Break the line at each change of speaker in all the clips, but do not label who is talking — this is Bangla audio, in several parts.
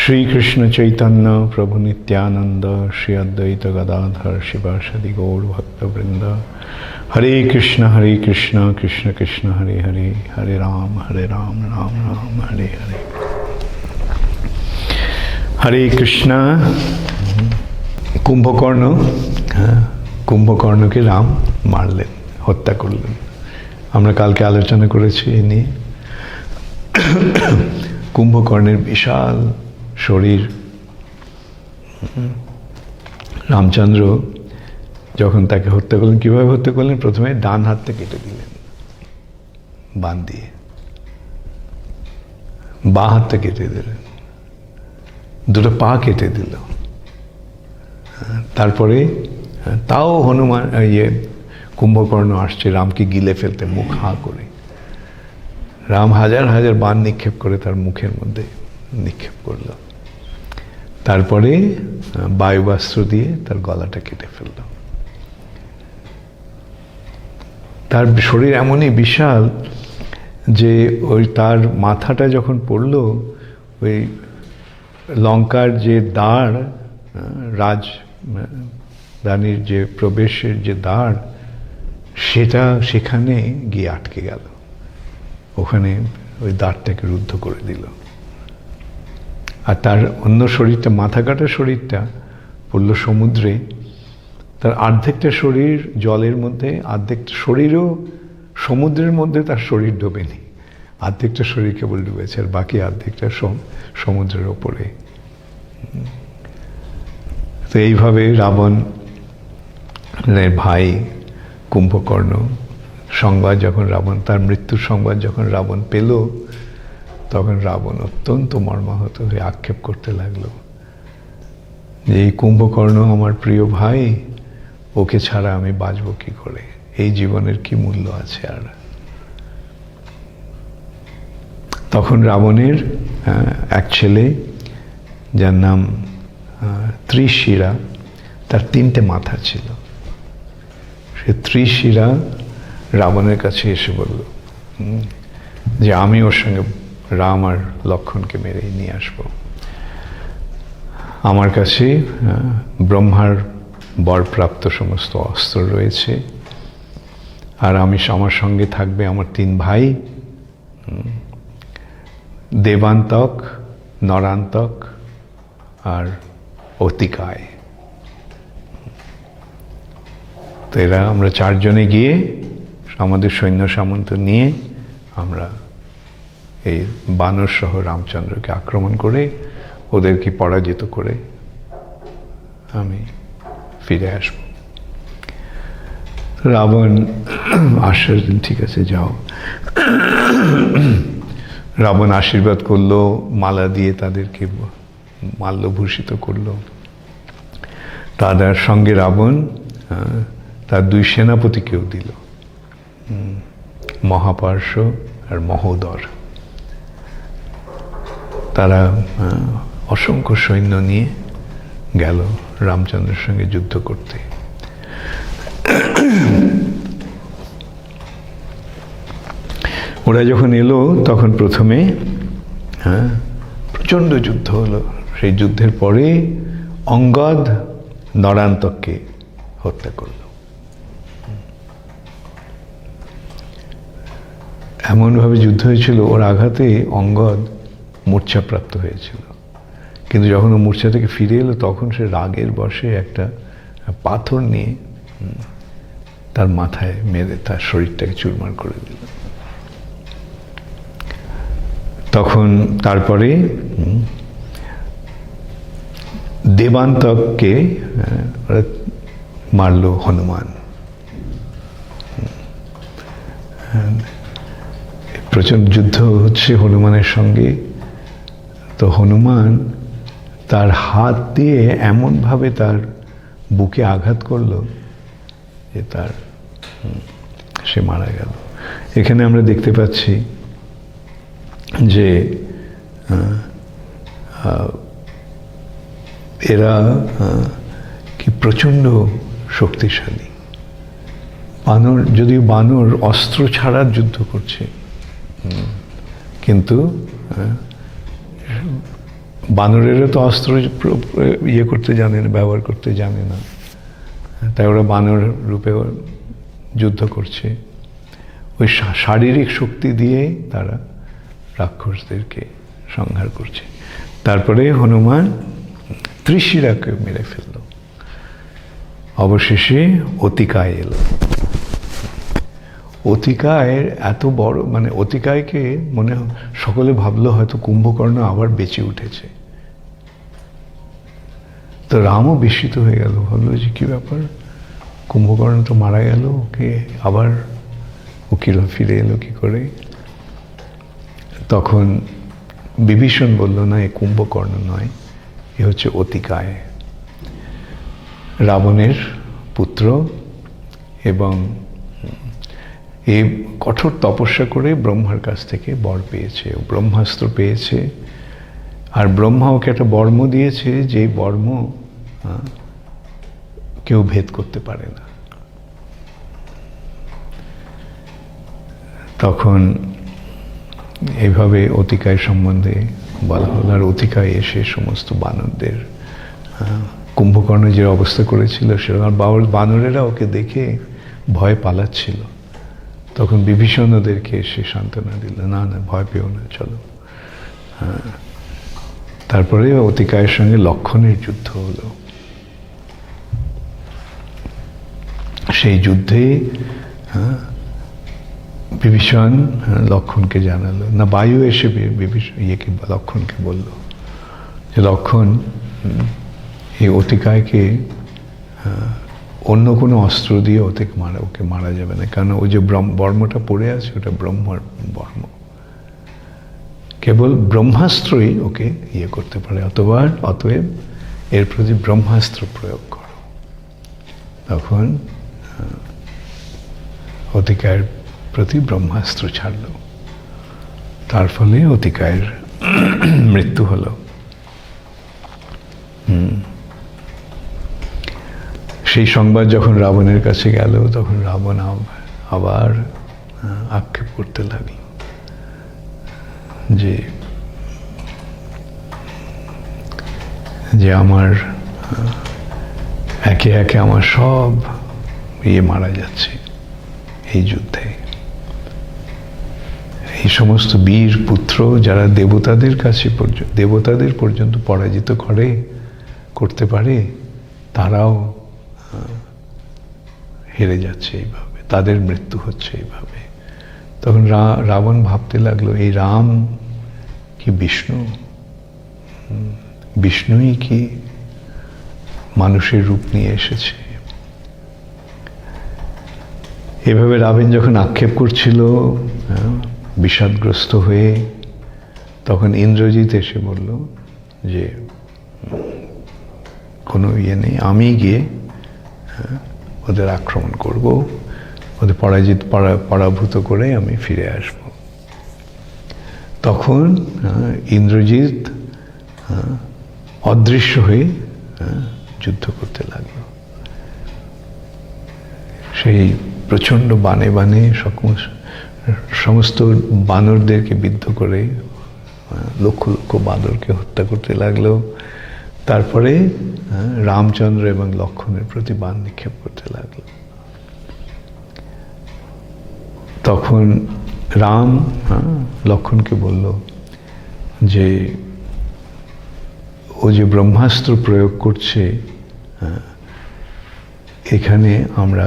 श्री कृष्ण चैतन्य प्रभु नित्यानंद श्री अद्वैत गदाधर शिवासादि गौर भक्तवृंद। हरे कृष्ण कृष्ण कृष्ण हरे हरे, हरे राम राम राम हरे हरे। हरे कृष्ण। कुंभकर्ण, कुंभकर्ण के राम मारलेन, हत्या करलेन। আমরা কালকে আলোচনা করেছি এই নিয়ে। কুম্ভকর্ণের বিশাল শরীর, রামচন্দ্র যখন তাকে হত্যা করলেন, কীভাবে হত্যা করলেন? প্রথমে ডান হাতটা কেটে দিলেন বান দিয়ে, বাঁ হাতটা কেটে দিলেন, দুটো পা কেটে দিল। তারপরে তাও হনুমান কুম্ভকর্ণ আসছে রামকে গিলে ফেলতে, মুখ হাঁ করে। রাম হাজার হাজার বাণ নিক্ষেপ করে তার মুখের মধ্যে নিক্ষেপ করল। তারপরে বায়ুবাস্ত্র দিয়ে তার গলাটা কেটে ফেলল। তার শরীর এমনই বিশাল যে ওই তার মাথাটা যখন পড়ল, ওই লঙ্কার যে দ্বার, রানীর যে প্রবেশের যে দ্বার, সেখানে গিয়ে আটকে গেল। ওখানে ওই দ্বারটাকে রুদ্ধ করে দিল। আর তার অন্য শরীরটা, মাথা কাটা শরীরটা পড়ল সমুদ্রে। তার অর্ধেকটা শরীর জলের মধ্যে, অর্ধেকটা শরীরও সমুদ্রের মধ্যে তার শরীর ডোবেনি, অর্ধেকটা শরীর কেবল ডুবেছে, আর বাকি অর্ধেকটা সমুদ্রের ওপরে। তো এইভাবে রাবণের ভাই কুম্ভকর্ণ সংবাদ যখন তার মৃত্যুর সংবাদ যখন রাবণ পেল, তখন রাবণ অত্যন্ত মর্মাহত হয়ে আক্ষেপ করতে লাগলো যে এই কুম্ভকর্ণ আমার প্রিয় ভাই, ওকে ছাড়া আমি বাঁচব কি করে? এই জীবনের কি মূল্য আছে আর? তখন রাবণের এক ছেলে, যার নাম ত্রিশিরা, তার 3টে মাথা ছিল। সে ত্রিশিরা রাবণের কাছে এসে বলল যে আমি ওর সঙ্গে রাম আর লক্ষ্মণকে মেরে নিয়ে আসবো। আমার কাছে ব্রহ্মার বরপ্রাপ্ত সমস্ত অস্ত্র রয়েছে, আর আমার সঙ্গে থাকবে আমার 3 ভাই, দেবান্তক, নরান্তক আর অতিকায়। তো এরা আমরা 4 জনে গিয়ে আমাদের সৈন্য সামন্ত নিয়ে আমরা এই বানর সহ রামচন্দ্রকে আক্রমণ করে ওদেরকে পরাজিত করে আমি ফিরে আসব। রাবণ আশ্বাস দিন, ঠিক আছে যাও। রাবণ আশীর্বাদ করলো, মালা দিয়ে তাদেরকে মাল্যভূষিত করলো। তাদের সঙ্গে রাবণ তার 2 সেনাপতিকেও দিল, মহাপার্শ্ব আর মহোদর। তারা অসংখ্য সৈন্য নিয়ে গেল রামচন্দ্রের সঙ্গে যুদ্ধ করতে। ওরা যখন এলো তখন প্রথমে প্রচণ্ড যুদ্ধ হলো। সেই যুদ্ধের পরে অঙ্গদ নরান্তককে হত্যা করল। এমনভাবে যুদ্ধ হয়েছিল, ওর আঘাতে অঙ্গদ মূর্ছাপ্রাপ্ত হয়েছিল। কিন্তু যখন ও মূর্ছা থেকে ফিরে এলো, তখন সে রাগের বশে একটা পাথর নিয়ে তার মাথায় মেরে তার শরীরটাকে চুরমার করে দিল। তখন তারপরে দেবান্তককে মারল হনুমান। প্রচণ্ড যুদ্ধ হচ্ছে হনুমানের সঙ্গে। তো হনুমান তার হাত দিয়ে এমনভাবে তার বুকে আঘাত করলো যে সে মারা গেল। এখানে আমরা দেখতে পাচ্ছি যে এরা কি প্রচণ্ড শক্তিশালী। যদিও বানর অস্ত্র ছাড়া যুদ্ধ করছে, কিন্তু বানরেরও তো অস্ত্র ইয়ে করতে জানে না, ব্যবহার করতে জানে না, তাই ওরা বানর রূপে যুদ্ধ করছে। ওই শারীরিক শক্তি দিয়ে তারা রাক্ষসদেরকে সংহার করছে। তারপরে হনুমান ত্রিশিরাকে মেরে ফেলল। অবশেষে অতিকায় এলো। অতিকায়ের এত বড়, মানে অতিকায়কে মনে সকলে ভাবলো হয়তো কুম্ভকর্ণ আবার বেঁচে উঠেছে। তো রামও বিস্মিত হয়ে গেল, ভাবলো যে কি ব্যাপার, কুম্ভকর্ণ তো মারা গেল, ওকে আবার ও কিরকম ফিরে এলো কি করে? তখন বিভীষণ বলল, না, এ কুম্ভকর্ণ নয়, এ হচ্ছে অতিকায়, রাবণের পুত্র, এবং এ কঠোর তপস্যা করে ব্রহ্মার কাছ থেকে বর পেয়েছে, ব্রহ্মাস্ত্র পেয়েছে। আর ব্রহ্মা ওকে একটা বর্ম দিয়েছে, যে বর্ম কেউ ভেদ করতে পারে না। তখন এইভাবে অতিকায় সম্বন্ধে বলা হল। আর অতিকায় এসে সমস্ত বানরদের, কুম্ভকর্ণ যে অবস্থা করেছিল সেরকম, বানরেরা ওকে দেখে ভয় পালাচ্ছিল। তখন বিভীষণ ওদেরকে এসে সান্ত্বনা দিল, না না, ভয় পেও না, চলো। তারপরে অতিকায়ের সঙ্গে লক্ষণের যুদ্ধ হলো। সেই যুদ্ধে বিভীষণ লক্ষণকে জানালো, না, বায়ু এসে লক্ষণকে বলল যে লক্ষণ, এই অতিকায়কে অন্য কোনো অস্ত্র দিয়ে ওকে মারা যাবে না, কারণ ওই যে বর্মটা পড়ে আছে ওটা ব্রহ্মার বর্ম, কেবল ব্রহ্মাস্ত্রই ওকে ইয়ে করতে পারে, অতএব এর প্রতি ব্রহ্মাস্ত্র প্রয়োগ করো। তখন অতিকায়ের প্রতি ব্রহ্মাস্ত্র ছাড়ল। তার ফলে অতিকায়ের মৃত্যু হলো। সেই সংবাদ যখন রাবণের কাছে গেল, তখন রাবণ আবার আক্ষেপ করতে লাগল যে আমার একে একে আমার সব মারা যাচ্ছে এই যুদ্ধে। এই সমস্ত বীর পুত্র যারা দেবতাদের পর্যন্ত পরাজিত করতে পারে, তারাও হেরে যাচ্ছে এইভাবে, তাদের মৃত্যু হচ্ছে এইভাবে। তখন রাবণ ভাবতে লাগলো, এই রাম কি বিষ্ণু? বিষ্ণুই কি মানুষের রূপ নিয়ে এসেছে? এভাবে রাবণ যখন আক্ষেপ করছিল বিষাদগ্রস্ত হয়ে, তখন ইন্দ্রজিৎ এসে বলল যে কোনো ইয়ে নেই, আমি গিয়ে ওদের আক্রমণ করব, ওদের পরাভূত করে আমি ফিরে আসব। তখন ইন্দ্রজিৎ অদৃশ্য হয়ে যুদ্ধ করতে লাগলো। সেই প্রচণ্ড বানে বানে সমস্ত বানরদেরকে বিদ্ধ করে লক্ষ লক্ষ বানরকে হত্যা করতে লাগলো। তারপরে রামচন্দ্র এবং লক্ষণের প্রতি বাণ নিক্ষেপ করতে লাগলো। তখন রাম লক্ষণকে বলল যে ও যে ব্রহ্মাস্ত্র প্রয়োগ করছে, এখানে আমরা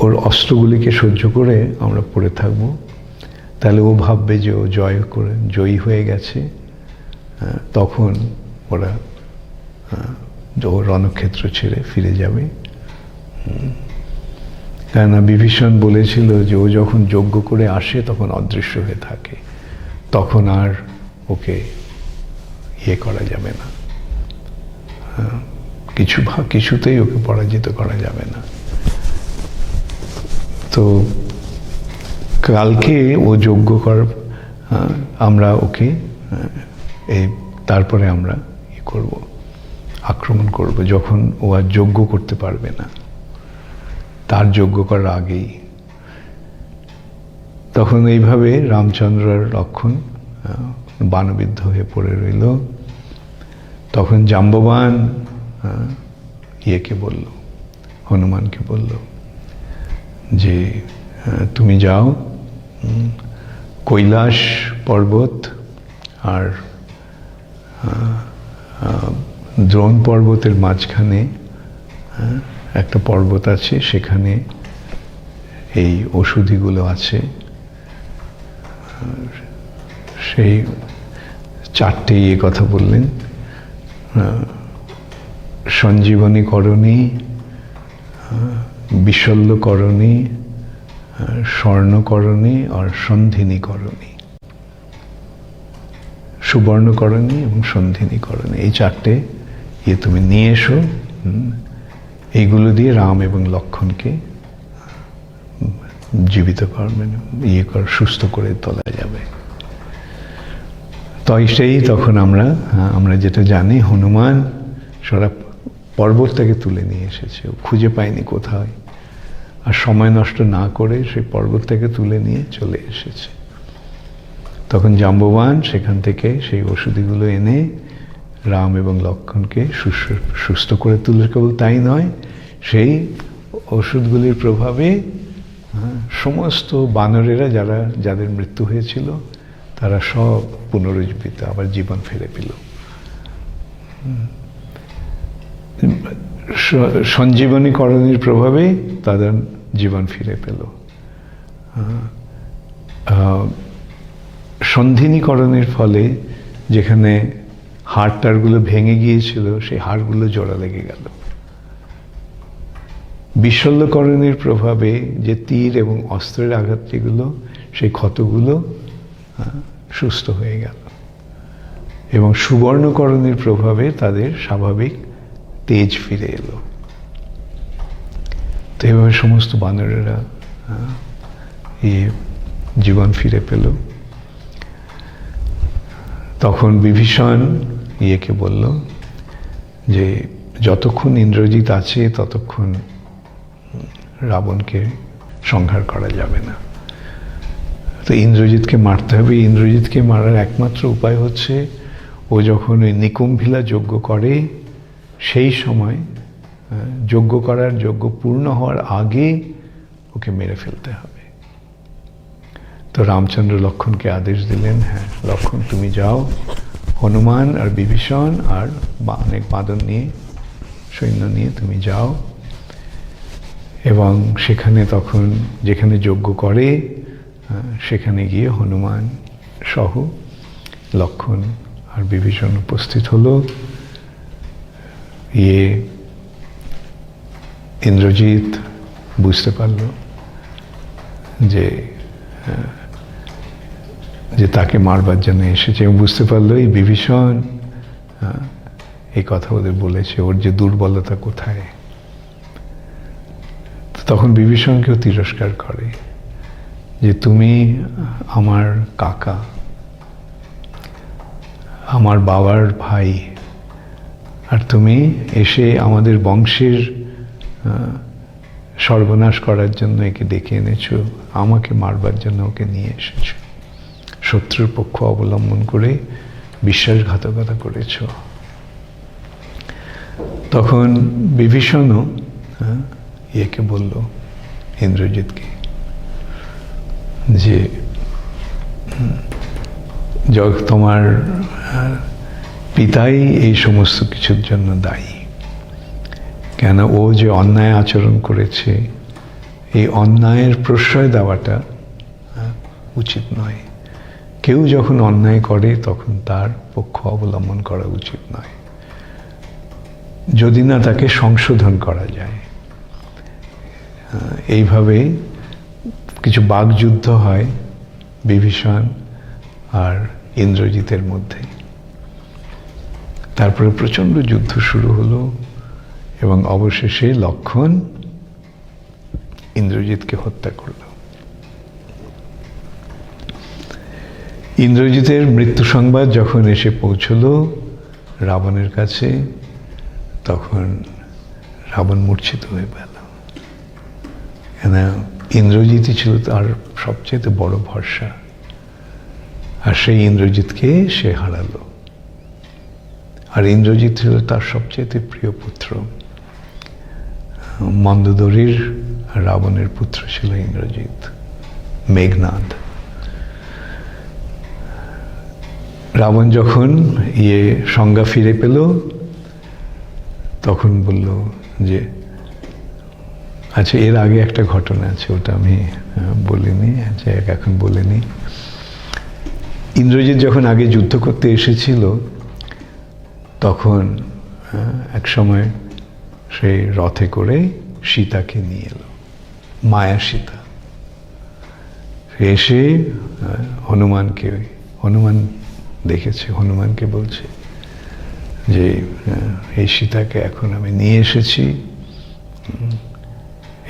ওর অস্ত্রগুলিকে সহ্য করে আমরা পড়ে থাকব, তাহলে ও ভাববে যে ও জয়ী হয়ে গেছে। তখন ওরা রণক্ষেত্র ছেড়ে ফিরে যাবে। কেননা বিভীষণ বলেছিল যে ও যখন যজ্ঞ করে আসে তখন অদৃশ্য হয়ে থাকে, তখন আর ওকে করা যাবে না, কিছুতেই ওকে পরাজিত করা যাবে না। তো কালকে ও যজ্ঞ আমরা ওকে তারপরে আমরা আক্রমণ করব, যখন ও আর যজ্ঞ করতে পারবে না, তার যজ্ঞ করার আগেই। তখন এইভাবে রামচন্দ্র আর লক্ষণ বাণবিদ্ধ হয়ে পড়ে রইল। তখন জাম্ববান ইয়েকে বলল, হনুমানকে বলল যে তুমি যাও কৈলাস পর্বত আর দ্রোণ পর্বতের মাঝখানে একটা পর্বত আছে, সেখানে এই ওষুধিগুলো আছে। সেই চারটে কথা বললেন, সঞ্জীবনীকরণী, বিশল্যকরণী, স্বর্ণকরণী আর সন্ধিনীকরণী। সুবর্ণকরণী এবং সন্ধিনীকরণী, এই চারটে তুমি নিয়ে এসো। এইগুলো দিয়ে রাম এবং লক্ষ্মণকে জীবিত করবেন, সুস্থ করে তোলা যাবে। তো সেই তখন আমরা যেটা জানি, হনুমান সারা পর্বতটাকে তুলে নিয়ে এসেছে, খুঁজে পায়নি কোথায়, আর সময় নষ্ট না করে সেই পর্বতটাকে তুলে নিয়ে চলে এসেছে। তখন জাম্ববান সেখান থেকে সেই ওষুধগুলো এনে রাম এবং লক্ষ্মণকে সুস্থ করে তুলে, কেবল তাই নয়, সেই ওষুধগুলির প্রভাবে সমস্ত বানরেরা যাদের মৃত্যু হয়েছিল তারা সব পুনরুজ্জীবিত, আবার জীবন ফিরে পেল। সঞ্জীবনীকরণের প্রভাবে তাদের জীবন ফিরে পেল। সন্ধিনীকরণের ফলে যেখানে হাড়টাড়গুলো ভেঙে গিয়েছিল, সেই হাড়গুলো জোড়া লেগে গেল। বিশল্যকরণের প্রভাবে যে তীর এবং অস্ত্রের আঘাত যেগুলো, সেই ক্ষতগুলো সুস্থ হয়ে গেল। এবং সুবর্ণকরণের প্রভাবে তাদের স্বাভাবিক তেজ ফিরে এলো। তো এভাবে সমস্ত বানরেরা জীবন ফিরে পেল। তখন বিভীষণ ইয়েকে বলল যে যতক্ষণ ইন্দ্রজিৎ আছে ততক্ষণ রাবণকে সংহার করা যাবে না। তো ইন্দ্রজিৎকে মারতে হবে। ইন্দ্রজিৎকে মারার একমাত্র উপায় হচ্ছে, ও যখন ওই নিকুম্ভিলা যজ্ঞ করে, সেই সময় যজ্ঞ পূর্ণ হওয়ার আগে ওকে মেরে ফেলতে হবে। তো রামচন্দ্র লক্ষ্মণকে আদেশ দিলেন, হ্যাঁ লক্ষ্মণ তুমি যাও, হনুমান আর বিভীষণ আর অনেক বাঁদর নিয়ে, সৈন্য নিয়ে তুমি যাও, এবং সেখানে তখন যেখানে যজ্ঞ করে সেখানে গিয়ে হনুমান সহ লক্ষ্মণ আর বিভীষণ উপস্থিত হলো। ইন্দ্রজিৎ বুঝতে পারল যে তাকে মারবার জন্য এসেছে, এবং বুঝতে পারলো এই বিভীষণ এই কথা ওদের বলেছে, ওর যে দুর্বলতা কোথায়। তখন বিভীষণকেও তিরস্কার করে যে তুমি আমার কাকা, আমার বাবার ভাই, আর তুমি এসে আমাদের বংশের সর্বনাশ করার জন্য একে ডেকে এনেছো, আমাকে মারবার জন্য ওকে নিয়ে এসেছো, শত্রুর পক্ষ অবলম্বন করে বিশ্বাসঘাতকতা করেছ। তখন বিভীষণও ইয়েকে বলল, ইন্দ্রজিৎকে, যে তোমার পিতাই এই সমস্ত কিছুর জন্য দায়ী। কেন ও যে অন্যায় আচরণ করেছে, এই অন্যায়ের প্রশ্রয় দেওয়াটা উচিত নয়। কেউ যখন অন্যায় করে তখন তার পক্ষ অবলম্বন করা উচিত নয়, যদি না তাকে সংশোধন করা যায়। এইভাবে কিছু বাকযুদ্ধ হয় বিভীষণ আর ইন্দ্রজিতের মধ্যে। তারপরে প্রচণ্ড যুদ্ধ শুরু হলো, এবং অবশেষে লক্ষ্মণ ইন্দ্রজিৎকে হত্যা করল। ইন্দ্রজিতের মৃত্যু সংবাদ যখন এসে পৌঁছল রাবণের কাছে, তখন রাবণ মূর্ছিত হয়ে গেল। কেন ইন্দ্রজিৎই ছিল তার সবচেয়ে বড় ভরসা, আর সেই ইন্দ্রজিৎকে সে হারালো। আর ইন্দ্রজিৎ ছিল তার সবচেয়ে প্রিয় পুত্র। মন্দোদরীর রাবণের পুত্র ছিল ইন্দ্রজিৎ, মেঘনাদ। রাবণ যখন সংজ্ঞা ফিরে পেল, তখন বলল যে আচ্ছা, এর আগে একটা ঘটনা আছে, ওটা আমি বলিনি, এখন বলিনি। ইন্দ্রজিৎ যখন আগে যুদ্ধ করতে এসেছিল, তখন এক সময় সেই রথে করে সীতাকে নিয়ে এলো, মায়া সীতা। এসে হনুমান দেখেছে, হনুমানকে বলছে যে এই সীতাকে এখন আমি নিয়ে এসেছি,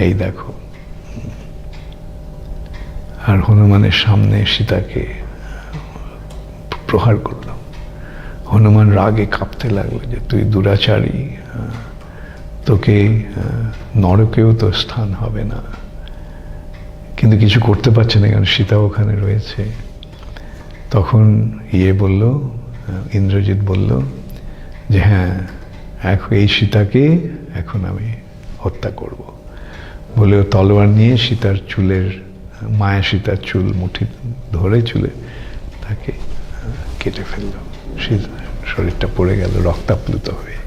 এই দেখো। আর হনুমানের সামনে সীতাকে প্রহার করল। হনুমান রাগে কাঁপতে লাগলো যে তুই দুরাচারী, তোকে নরকেও তো স্থান হবে না। কিন্তু কিছু করতে পারছে না, কারণ সীতা ওখানে রয়েছে। তখন বলল, ইন্দ্রজিৎ বলল যে হ্যাঁ, এখন এই সীতাকে এখন আমি হত্যা করব বলে তলোয়ার নিয়ে সীতার চুলের, মায়া সীতার চুল মুঠি ধরে চুলে তাকে কেটে ফেলল। শরীরটা পড়ে গেল রক্তাপ্লুত হয়ে।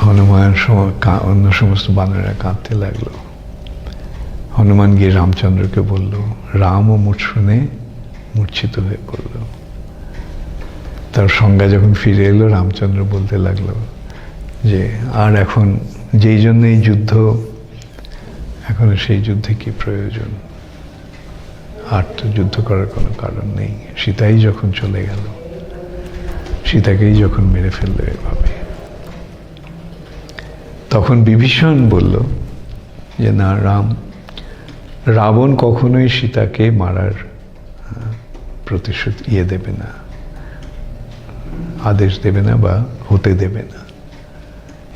হনুমান অন্য সমস্ত বানরেরা কাঁদতে লাগলো। হনুমান গিয়ে রামচন্দ্রকে বলল, রামও মুঠ শুনে মূর্ছিত হয়ে পড়ল। তার সংজ্ঞা যখন ফিরে এলো, রামচন্দ্র বলতে লাগলো যে আর এখন যেই জন্য এই যুদ্ধ, এখন সেই যুদ্ধে কি প্রয়োজন? আর তো যুদ্ধ করার কোনো কারণ নেই। সীতাই যখন চলে গেল, সীতাকেই যখন মেরে ফেললো এভাবে, তখন বিভীষণ বলল যে না, রাবণ কখনোই সীতাকে মারার প্রতিশোধ দেবে না, আদেশ দেবে না বা হতে দেবে না।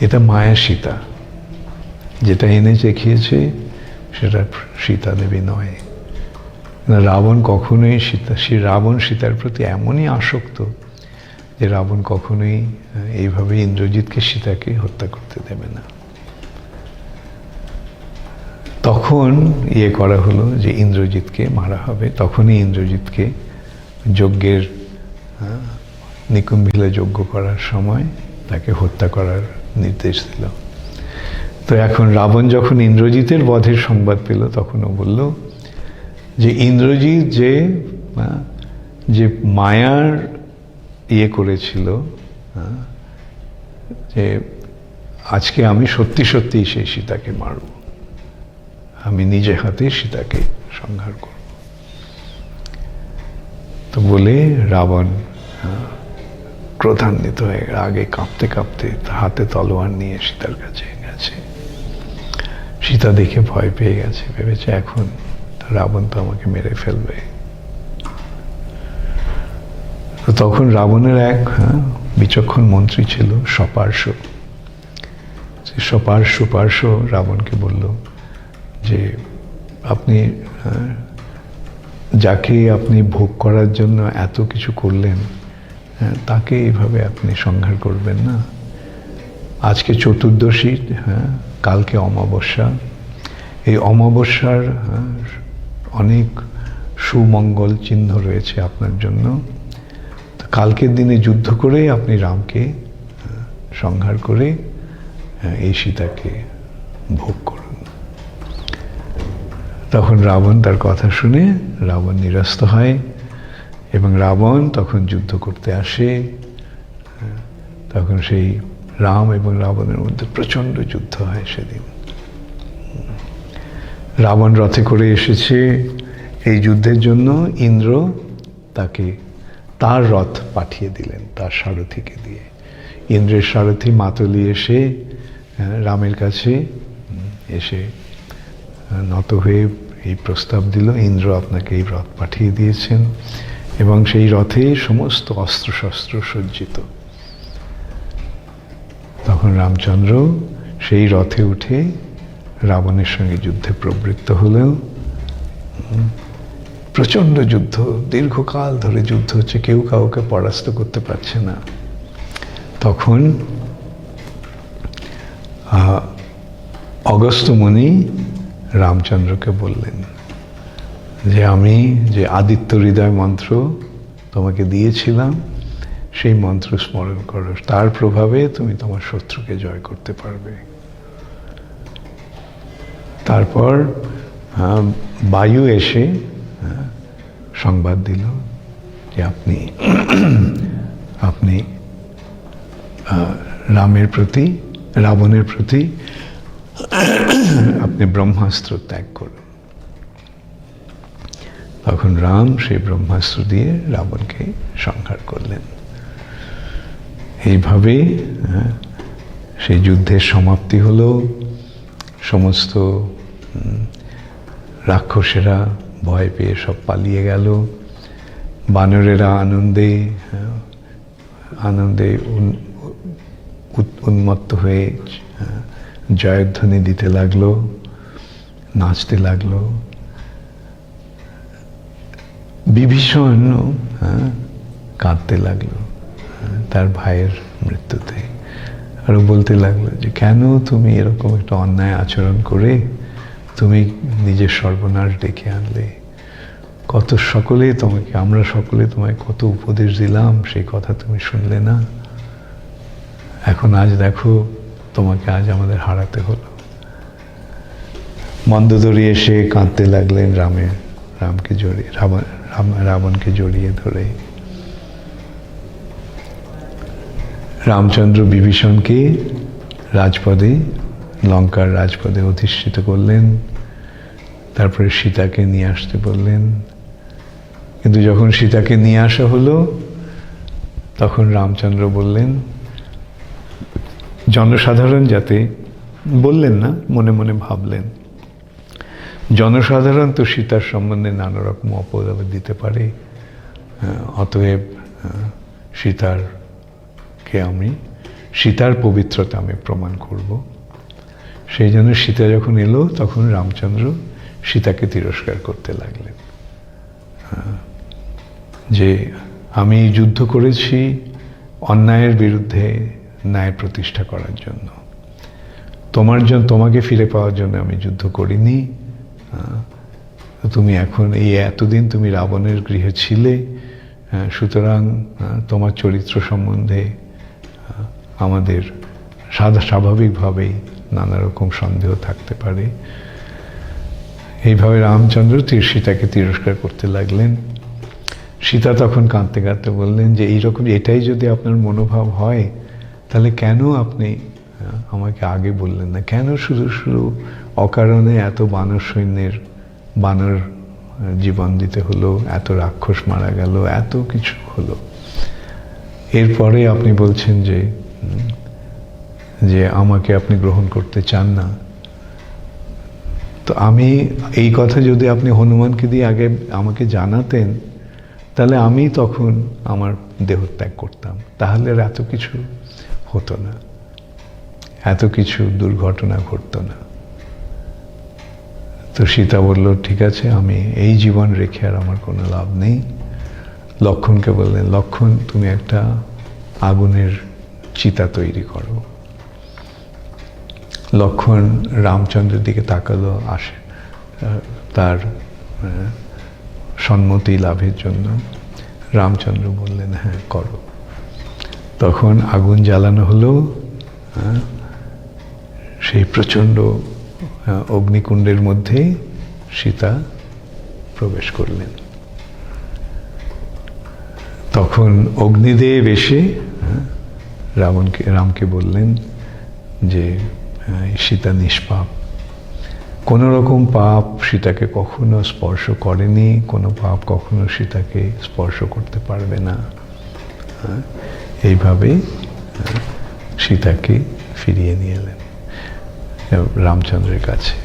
এটা মায়া সীতা, যেটা এনে দেখিয়েছে সেটা সীতা দেবী নয়। রাবণ কখনোই রাবণ সীতার প্রতি এমনই আসক্ত যে রাবণ কখনোই এইভাবে ইন্দ্রজিৎকে সীতাকে হত্যা করতে দেবে না। তখন করা হলো যে ইন্দ্রজিৎকে মারা হবে। তখনই ইন্দ্রজিৎকে যজ্ঞের, নিকুম্ভিলে যজ্ঞ করার সময় তাকে হত্যা করার নির্দেশ দিল। তো এখন রাবণ যখন ইন্দ্রজিতের বধের সংবাদ পেল, তখন ও বলল যে ইন্দ্রজিৎ যে মায়ার করেছিল, যে আজকে আমি সত্যি সত্যি সেই সীতাকে মারব, আমি নিজে হাতে সীতাকে সংহার করব। তো বলে রাবণ ক্রোধান্বিত হয়ে আগে কাঁপতে কাঁপতে হাতে তলোয়ার নিয়ে সীতার কাছে গেছে। সীতা দেখে ভয় পেয়ে গেছে, ভেবেছে এখন রাবণ তো আমাকে মেরে ফেলবে। তো তখন রাবণের এক বিচক্ষণ মন্ত্রী ছিল, সপার্শ্ব। সুপার্শ্ব রাবণকে বলল যে আপনি যাকে আপনি ভোগ করার জন্য এত কিছু করলেন, তাকে এইভাবে আপনি সংহার করবেন না। আজকে চতুর্দশী, কালকে অমাবস্যা। এই অমাবস্যার অনেক সুমঙ্গল চিহ্ন রয়েছে আপনার জন্য। কালকের দিনে যুদ্ধ করে আপনি রামকে সংহার করে এই সীতাকে ভোগ করুন। তখন রাবণ তার কথা শুনে রাবণ নিরস্ত হয় এবং রাবণ তখন যুদ্ধ করতে আসে। তখন সেই রাম এবং রাবণের মধ্যে প্রচণ্ড যুদ্ধ হয় সেদিন। রাবণ রথে করে এসেছে এই যুদ্ধের জন্য। ইন্দ্র তাকে তার রথ পাঠিয়ে দিলেন তার সারথিকে দিয়ে। ইন্দ্রের সারথি মাতলি এসে রামের কাছে এসে নত হয়ে এই প্রস্তাব দিল, ইন্দ্র আপনাকে এই রথ পাঠিয়ে দিয়েছেন এবং সেই রথে সমস্ত অস্ত্রশস্ত্র সজ্জিত। তখন রামচন্দ্র সেই রথে উঠে রাবণের সঙ্গে যুদ্ধে প্রবৃত্ত হলেও প্রচণ্ড যুদ্ধ, দীর্ঘকাল ধরে যুদ্ধ হচ্ছে, কেউ কাউকে পরাস্ত করতে পারছে না। তখন অগস্ত্য মুনি রামচন্দ্রকে বললেন যে আমি যে আদিত্য হৃদয় মন্ত্র তোমাকে দিয়েছিলাম, সেই মন্ত্র স্মরণ করো, তার প্রভাবে তুমি তোমার শত্রুকে জয় করতে পারবে। তারপর বায়ু এসে সংবাদ দিল যে আপনি রাবণের প্রতি আপনি ব্রহ্মাস্ত্র ত্যাগ করুন। তখন রাম সেই ব্রহ্মাস্ত্র দিয়ে রাবণকে সংহার করলেন। এইভাবে সেই যুদ্ধের সমাপ্তি হলো। সমস্ত রাক্ষসেরা ভয় পেয়ে সব পালিয়ে গেল। বানরেরা আনন্দে উন্মত্ত হয়ে জয়ধ্বনি দিতে লাগলো, নাচতে লাগলো। বিভীষণ কাঁদতে লাগলো তার ভাইয়ের মৃত্যুতে। আরো বলতে লাগলো যে কেন তুমি এরকম একটা অন্যায় আচরণ করে তুমি নিজের সর্বনাশ ডেকে আনলে। আমরা সকলে তোমায় কত উপদেশ দিলাম, সেই কথা তুমি শুনলে না। এখন আজ দেখো তোমাকে আজ আমাদের হারাতে হলো। মন্দোদরী এসে কাঁদতে লাগলেন রাবণকে জড়িয়ে ধরে। রামচন্দ্র বিভীষণকে লঙ্কার রাজপদে অধিষ্ঠিত করলেন। তারপরে সীতাকে নিয়ে আসতে বললেন। কিন্তু যখন সীতাকে নিয়ে আসা হলো, তখন রামচন্দ্র বললেন, জনসাধারণ যাতে, বললেন না, মনে মনে ভাবলেন, জনসাধারণ তো সীতার সম্বন্ধে নানা রকম অপবাদ দিতে পারে, অতএব সীতার পবিত্রতা আমি প্রমাণ করব। সেই জন্য সীতা যখন এলো, তখন রামচন্দ্র সীতাকে তিরস্কার করতে লাগলেন যে আমি যুদ্ধ করেছি অন্যায়ের বিরুদ্ধে ন্যায় প্রতিষ্ঠা করার জন্য, তোমাকে ফিরে পাওয়ার জন্য আমি যুদ্ধ করিনি। তুমি এখন এতদিন তুমি রাবণের গৃহে ছিলে, সুতরাং তোমার চরিত্র সম্বন্ধে আমাদের স্বাভাবিকভাবেই নানা রকম সন্দেহ থাকতে পারে। এইভাবে রামচন্দ্র সীতাকে তিরস্কার করতে লাগলেন। সীতা তখন কাঁদতে কাঁদতে বললেন যে এটাই যদি আপনার মনোভাব হয়, তাহলে কেন আপনি আমাকে আগে বললেন না? কেন শুধু অকারণে এত বানর জীবন দিতে হলো, এত রাক্ষস মারা গেল, এত কিছু হলো। এরপরে আপনি বলছেন যে আমাকে আপনি গ্রহণ করতে চান না। তো আমি এই কথা যদি আপনি হনুমানকে দিয়ে আগে আমাকে জানাতেন, তাহলে আমি তখন আমার দেহত্যাগ করতাম, তাহলে আর এত কিছু হতো না, এত কিছু দুর্ঘটনা ঘটতো না। তো সীতা বলল, ঠিক আছে, আমি এই জীবন রেখে আর আমার কোনো লাভ নেই। লক্ষ্মণকে বললেন, লক্ষ্মণ তুমি একটা আগুনের চিতা তৈরি করো। লক্ষ্মণ রামচন্দ্রের দিকে তাকালো, তার সম্মতি লাভের জন্য। রামচন্দ্র বললেন, হ্যাঁ করো। তখন আগুন জ্বালানো হলো। সেই প্রচণ্ড অগ্নিকুণ্ডের মধ্যে সীতা প্রবেশ করলেন। তখন অগ্নিদেব এসে রামকে বললেন যে সীতা নিষ্পাপ, কোনো রকম পাপ সীতাকে কখনো স্পর্শ করেনি, কোনো পাপ কখনো সীতাকে স্পর্শ করতে পারবে না। এইভাবে সীতাকে ফিরিয়ে নিয়ে এলেন রামচন্দ্রের কাছে।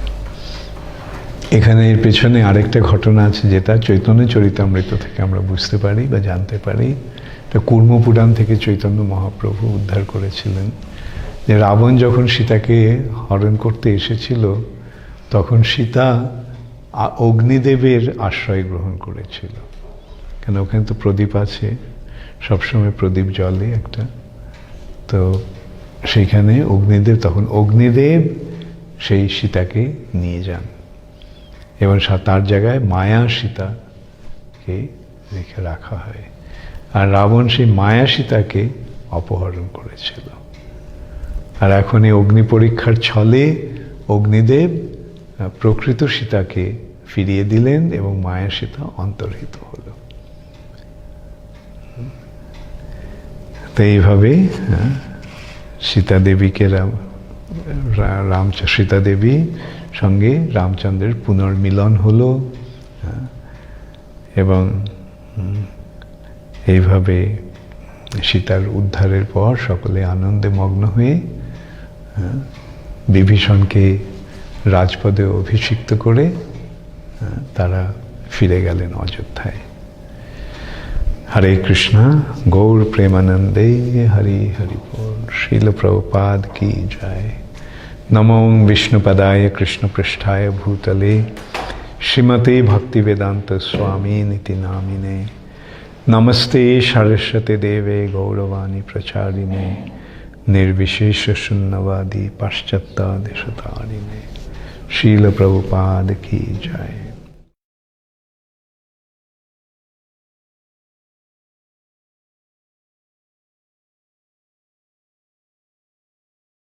এখানে এর পেছনে আরেকটা ঘটনা আছে, যেটা চৈতন্য চরিতামৃত থেকে আমরা বুঝতে পারি বা জানতে পারি। এটা কুর্মপুরাণ থেকে চৈতন্য মহাপ্রভু উদ্ধার করেছিলেন, যে রাবণ যখন সীতাকে হরণ করতে এসেছিল, তখন সীতা অগ্নিদেবের আশ্রয় গ্রহণ করেছিল। কেন ওখানে তো প্রদীপ আছে, সবসময় প্রদীপ জ্বলে একটা। তো সেইখানে অগ্নিদেব, তখন অগ্নিদেব সেই সীতাকে নিয়ে যান এবং তার জায়গায় মায়া সীতাকে রেখে রাখা হয়। আর রাবণ সেই মায়া সীতাকে অপহরণ করেছিল। আর এখন এই অগ্নি পরীক্ষার ছলে অগ্নিদেব প্রকৃত সীতাকে ফিরিয়ে দিলেন এবং মায়া সীতা অন্তর্হিত হল। তো এইভাবে সীতা দেবীকে সীতা দেবী সঙ্গে রামচন্দ্রের পুনর্মিলন হলো এবং এইভাবে সীতার উদ্ধারের পর সকলে আনন্দে মগ্ন হয়ে বিভীষণকে রাজপদে অভিষিক্ত করে তারা ফিরে গেলেন অযোধ্যায়। হরে কৃষ্ণ, গৌর প্রেমানন্দে, হরি হরি বল। শ্রীল প্রভুপাদ কি জয়। নমো বিষ্ণুপদায় কৃষ্ণপৃষ্ঠায় ভূতলে শ্রীমতে ভক্তিবেদান্ত স্বামী নীতি নামিনে। নমস্তে সরস্বতী দেবে গৌরবাণী প্রচারিণে निर्विशेष शून्यवादी पाश्चात्य देशतारिणे। श्रील प्रभुपाद की जय।